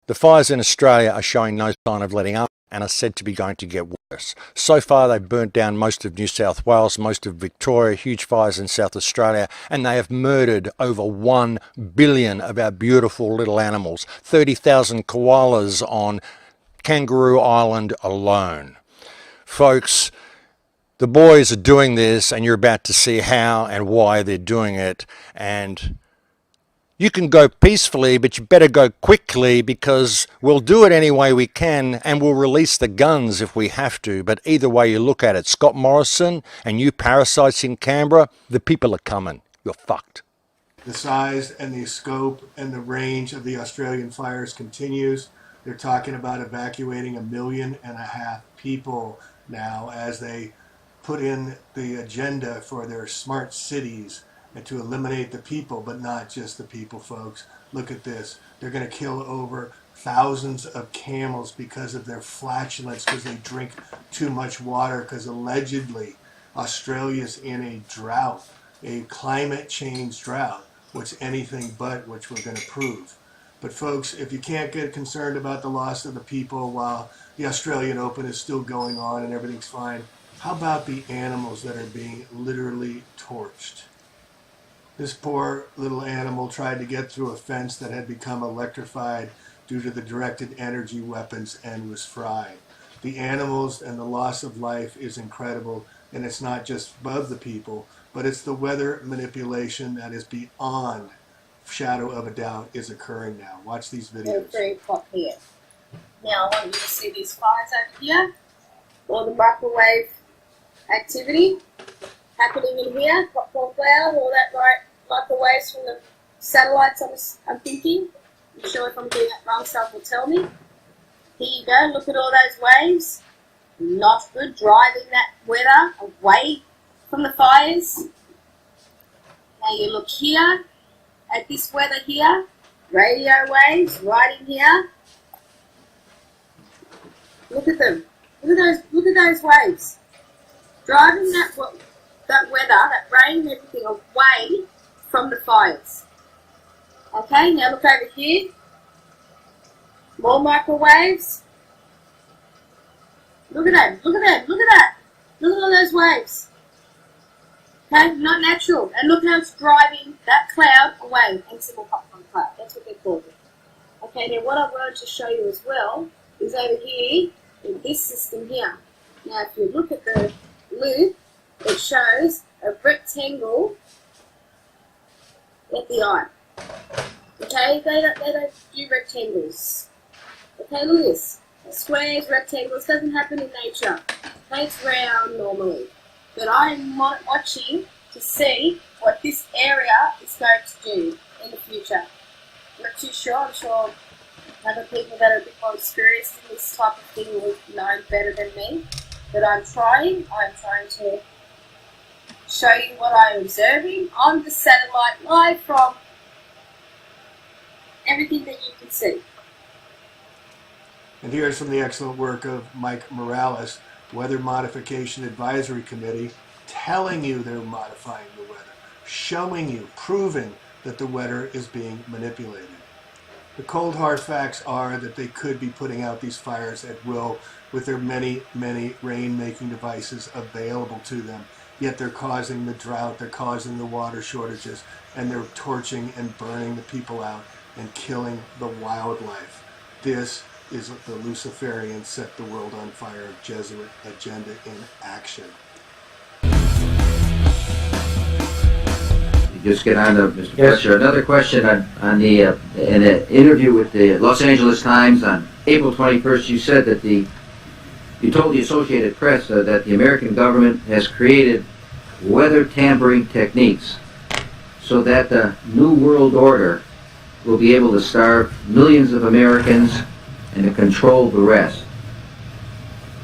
The fires in Australia are showing no sign of letting up and are said to be going to get worse. So far, they've burnt down most of New South Wales, most of Victoria, huge fires in South Australia, and they have murdered over 1 billion of our beautiful little animals, 30,000 koalas on Kangaroo Island alone. Folks, the boys are doing this, and you're about to see how and why they're doing it, and you can go peacefully, but you better go quickly, because we'll do it any way we can, and we'll release the guns if we have to. But either way you look at it, Scott Morrison and you parasites in Canberra, the people are coming. You're fucked. The size and the scope and the range of the Australian fires continues. They're talking about evacuating 1.5 million people now as they put in the agenda for their smart cities and to eliminate the people, but not just the people, folks. Look at this. They're going to kill over thousands of camels because of their flatulence, because they drink too much water, because allegedly Australia's in a drought, a climate change drought, which anything but, which we're going to prove. But folks, if you can't get concerned about the loss of the people while the Australian Open is still going on and everything's fine, how about the animals that are being literally torched? This poor little animal tried to get through a fence that had become electrified due to the directed energy weapons and was fried. The animals and the loss of life is incredible, and it's not just above the people, but it's the weather manipulation that is beyond shadow of a doubt is occurring now. Watch these videos. They're very hot here. Now I want you to see these fires over here, all the microwave activity happening in here, popcorn cloud, all that microwaves from the satellites, I'm thinking. I'm sure if I'm doing that wrong, someone will tell me. Here you go, look at all those waves. Not good, driving that weather away from the fires. Now you look here at this weather here, radio waves right in here. Look at them. Look at those waves. Driving that weather, that rain and everything away from the fires. Okay, now look over here. More microwaves. Look at that, look at that, look at that. Look at all those waves. Okay, not natural. And look how it's driving that cloud away. And some more popcorn cloud. That's what they call it. Okay, now what I wanted to show you as well is over here in this system here. Now if you look at the loop, it shows a rectangle at the eye. Okay, they don't do rectangles. Okay, look at this. Squares, rectangles, doesn't happen in nature. Okay, it's round normally. But I'm watching to see what this area is going to do in the future. I'm not too sure. I'm sure other people that are a bit more experienced in this type of thing will know better than me. But I'm trying to show you what I'm observing on the satellite live from everything that you can see. And here's from the excellent work of Mike Morales, Weather Modification Advisory Committee, telling you they're modifying the weather, showing you, proving that the weather is being manipulated. The cold hard facts are that they could be putting out these fires at will with their many, many rain-making devices available to them, yet they're causing the drought, they're causing the water shortages, and they're torching and burning the people out and killing the wildlife. This is the Luciferian set the world on fire Jesuit agenda in action. Just get on to Mr. Fletcher. Another question on the in an interview with the Los Angeles Times on April 21st, you said that you told the Associated Press that the American government has created weather tampering techniques so that the New World Order will be able to starve millions of Americans and to control the rest.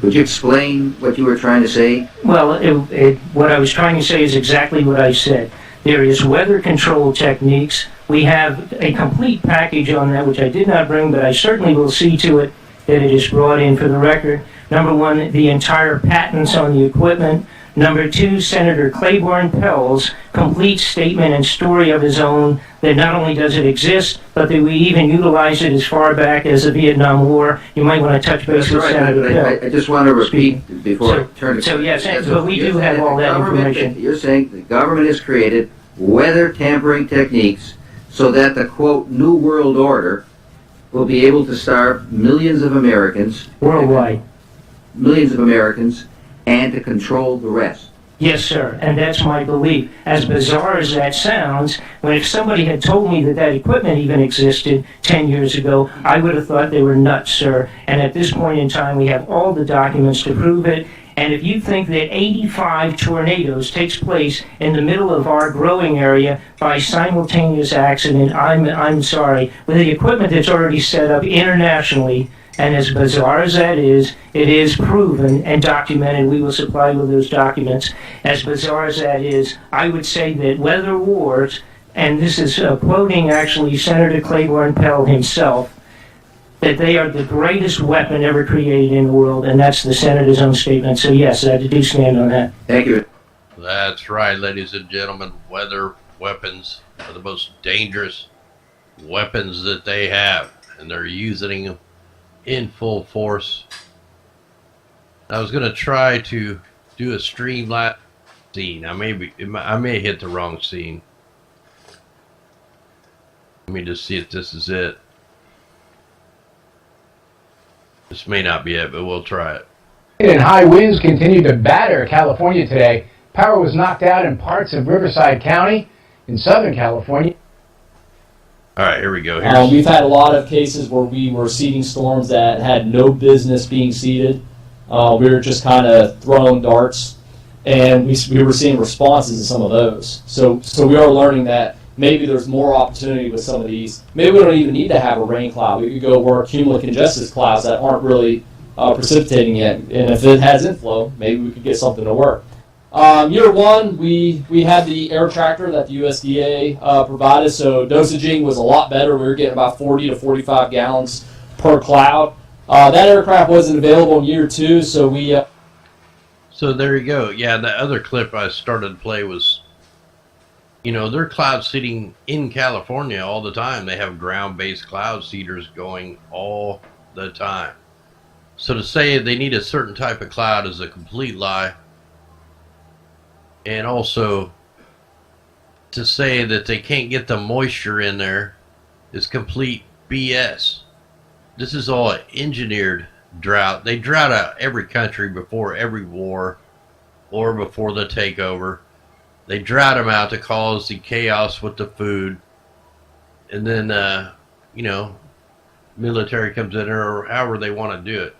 Could you explain what you were trying to say? Well, what I was trying to say is exactly what I said. There is weather control techniques. We have a complete package on that, which I did not bring, but I certainly will see to it that it is brought in for the record. Number one, the entire patents on the equipment. Number two, Senator Claiborne Pell's complete statement and story of his own that not only does it exist, but that we even utilize it as far back as the Vietnam War. You might want to touch base with Senator Pell. I just want to repeat before I turn to... So yes, but we do have all that information. You're saying the government has created weather tampering techniques so that the, quote, New World Order will be able to starve millions of Americans. Worldwide. Millions of Americans, and to control the rest. Yes, sir, and that's my belief. As bizarre as that sounds, when if somebody had told me that that equipment even existed 10 years ago, I would have thought they were nuts, sir. And at this point in time, we have all the documents to prove it. And if you think that 85 tornadoes takes place in the middle of our growing area by simultaneous accident, I'm sorry. With the equipment that's already set up internationally, and as bizarre as that is, it is proven and documented. We will supply with those documents. As bizarre as that is, I would say that weather wars, and this is quoting actually Senator Claiborne Pell himself, that they are the greatest weapon ever created in the world, and that's the Senator's own statement. So yes, I do stand on that. Thank you. That's right, ladies and gentlemen. Weather weapons are the most dangerous weapons that they have, and they're using them in full force. I was going to try to do a Streamlabs scene. I may hit the wrong scene. Let me just see if this is it. This may not be it, but we'll try it. And high winds continued to batter California today. Power was knocked out in parts of Riverside County in Southern California. All right, here we go. We've had a lot of cases where we were seeding storms that had no business being seeded. We were just kind of throwing darts, and we were seeing responses to some of those. So we are learning that maybe there's more opportunity with some of these. Maybe we don't even need to have a rain cloud. We could go where cumulative congested clouds that aren't really precipitating yet. And if it has inflow, maybe we could get something to work. Year one, we had the air tractor that the USDA provided, so dosaging was a lot better. We were getting about 40 to 45 gallons per cloud. That aircraft wasn't available in year two, so we... So there you go. Yeah, the other clip I started to play was, you know, they're cloud seeding in California all the time. They have ground-based cloud seeders going all the time. So to say they need a certain type of cloud is a complete lie. And also, to say that they can't get the moisture in there is complete BS. This is all engineered drought. They drought out every country before every war or before the takeover. They drought them out to cause the chaos with the food. And then, you know, military comes in or however they want to do it.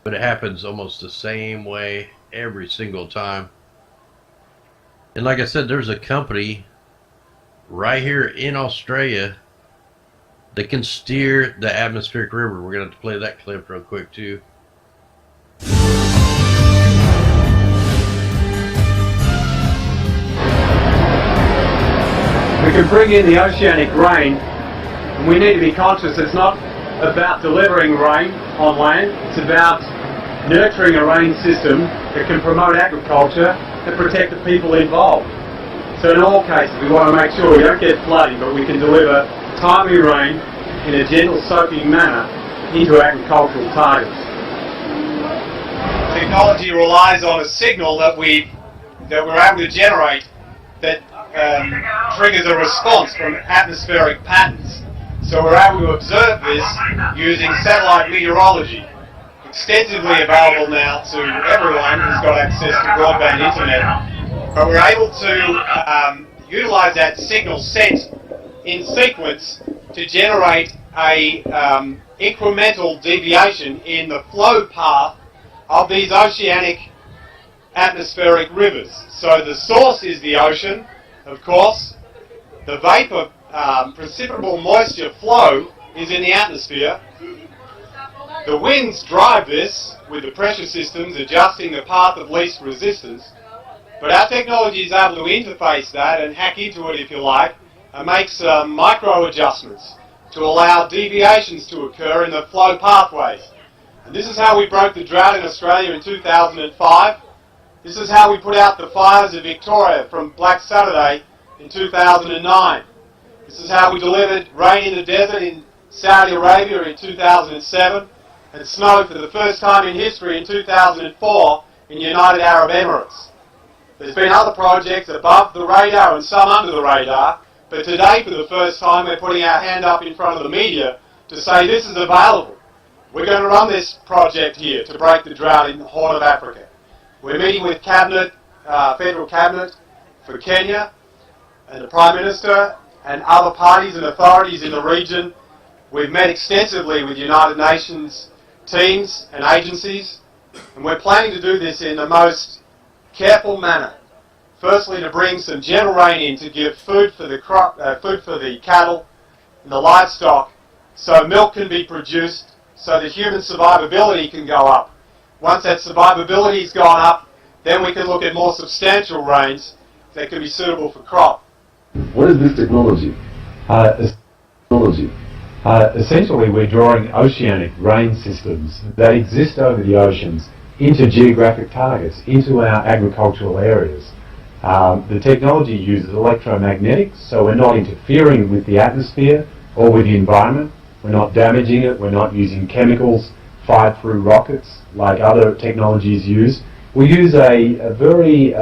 But it happens almost the same way every single time. And like I said, there's a company right here in Australia that can steer the atmospheric river. We're going to have to play that clip real quick too. We can bring in the oceanic rain, and we need to be conscious it's not about delivering rain on land, it's about nurturing a rain system that can promote agriculture and protect the people involved. So in all cases we want to make sure we don't get flooding, but we can deliver timely rain in a gentle soaking manner into agricultural targets. Technology relies on a signal that we're able to generate that triggers a response from atmospheric patterns. So we're able to observe this using satellite meteorology, extensively available now to everyone who's got access to broadband internet. But we're able to utilize that signal set in sequence to generate a incremental deviation in the flow path of these oceanic atmospheric rivers. So the source is the ocean, of course. The vapor, precipitable moisture flow is in the atmosphere. The winds drive this with the pressure systems adjusting the path of least resistance. But our technology is able to interface that and hack into it, if you like, and make some micro adjustments to allow deviations to occur in the flow pathways. And this is how we broke the drought in Australia in 2005. This is how we put out the fires of Victoria from Black Saturday in 2009. This is how we delivered rain in the desert in Saudi Arabia in 2007 and snow for the first time in history in 2004 in the United Arab Emirates. There's been other projects above the radar and some under the radar, but today for the first time we're putting our hand up in front of the media to say this is available. We're going to run this project here to break the drought in the Horn of Africa. We're meeting with Cabinet, Federal Cabinet for Kenya and the Prime Minister and other parties and authorities in the region. We've met extensively with United Nations teams and agencies, and we're planning to do this in the most careful manner. Firstly, to bring some gentle rain in to give food for the food for the cattle and the livestock, so milk can be produced, so that human survivability can go up. Once that survivability's gone up, then we can look at more substantial rains that can be suitable for crop. What is this technology? Essentially, we're drawing oceanic rain systems that exist over the oceans into geographic targets, into our agricultural areas. The technology uses electromagnetics, so we're not interfering with the atmosphere or with the environment. We're not damaging it. We're not using chemicals fired through rockets like other technologies use. We use a very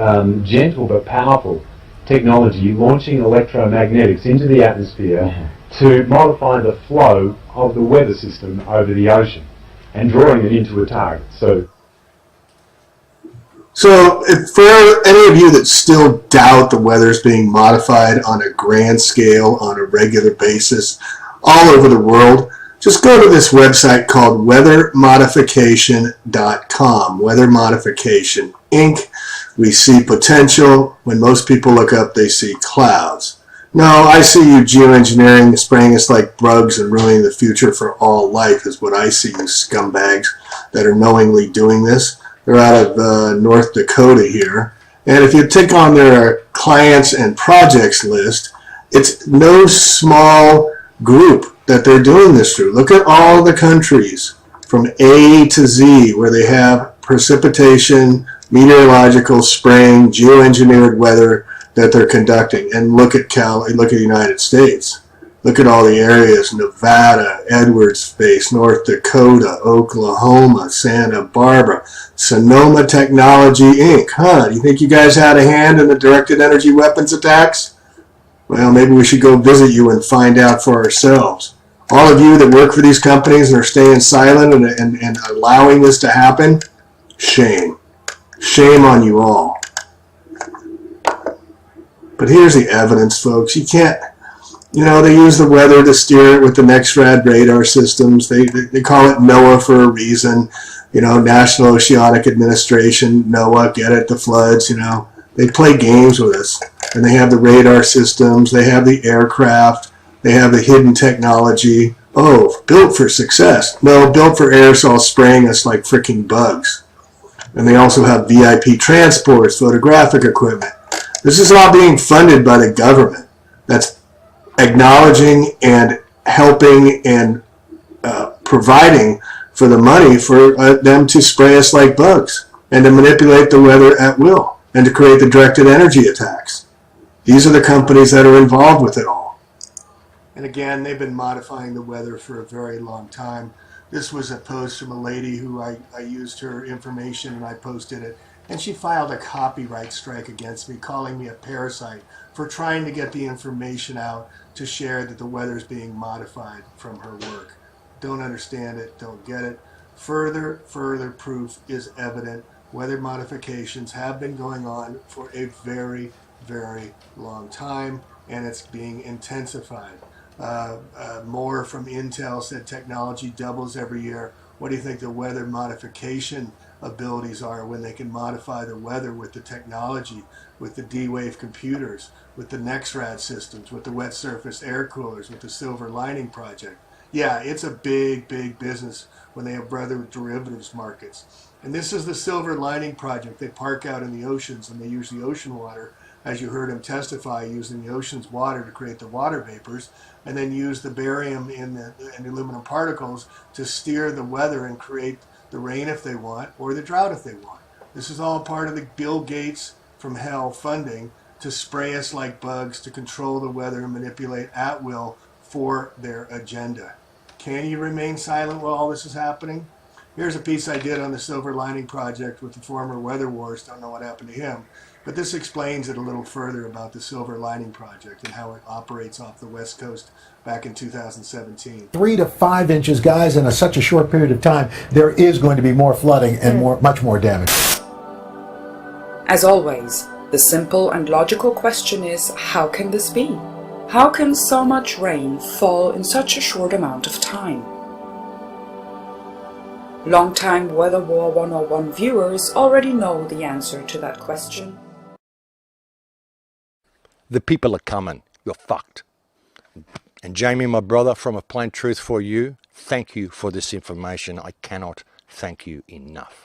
gentle but powerful technology, launching electromagnetics into the atmosphere to modify the flow of the weather system over the ocean and drawing it into a target. So if for any of you that still doubt the weather's being modified on a grand scale, on a regular basis, all over the world, just go to this website called weathermodification.com, Weather Modification Inc. We see potential. When most people look up, they see clouds. No, I see you geoengineering, spraying us like bugs and ruining the future for all life is what I see, you scumbags that are knowingly doing this. They're out of North Dakota here. And if you take on their clients and projects list, it's no small group that they're doing this through. Look at all the countries from A to Z where they have precipitation, meteorological spraying, geoengineered weather that they're conducting. And look at the United States. Look at all the areas: Nevada, Edwards Base, North Dakota, Oklahoma, Santa Barbara, Sonoma Technology Inc. Do you think you guys had a hand in the directed energy weapons attacks? Well, maybe we should go visit you and find out for ourselves. All of you that work for these companies and are staying silent and allowing this to happen, shame. Shame on you all. But here's the evidence, folks. You can't, they use the weather to steer it with the NEXRAD radar systems. They call it NOAA for a reason. National Oceanic Administration, NOAA, get it, the floods, They play games with us. And they have the radar systems, they have the aircraft, they have the hidden technology. Oh, built for success. No, built for aerosol spraying us like freaking bugs. And they also have VIP transports, photographic equipment. This is all being funded by the government. That's acknowledging and helping and providing for the money for them to spray us like bugs and to manipulate the weather at will and to create the directed energy attacks. These are the companies that are involved with it all. And again, they've been modifying the weather for a very long time. This was a post from a lady who I used her information and I posted it. And she filed a copyright strike against me, calling me a parasite for trying to get the information out to share that the weather's being modified from her work. Don't understand it, don't get it. Further proof is evident. Weather modifications have been going on for a very, very long time, and it's being intensified. More from Intel said technology doubles every year. What do you think the weather modification abilities are when they can modify the weather with the technology, with the D-Wave computers, with the NEXRAD systems, with the wet surface air coolers, with the Silver Lining Project? Yeah, it's a big, big business when they have weather derivatives markets. And this is the Silver Lining Project. They park out in the oceans and they use the ocean water, as you heard him testify, using the ocean's water to create the water vapors, and then use the barium and the aluminum particles to steer the weather and create the rain if they want, or the drought if they want. This is all part of the Bill Gates from hell funding to spray us like bugs, to control the weather and manipulate at will for their agenda. Can you remain silent while all this is happening? Here's a piece I did on the Silver Lining Project with the former Weather Wars. Don't know what happened to him. But this explains it a little further about the Silver Lining Project and how it operates off the West Coast back in 2017. 3 to 5 inches, guys, in such a short period of time, there is going to be more flooding and much more damage. As always, the simple and logical question is, how can this be? How can so much rain fall in such a short amount of time? Longtime Weather War 101 viewers already know the answer to that question. The people are coming. You're fucked. And Jamie, my brother, from A Plain Truth for You, thank you for this information. I cannot thank you enough.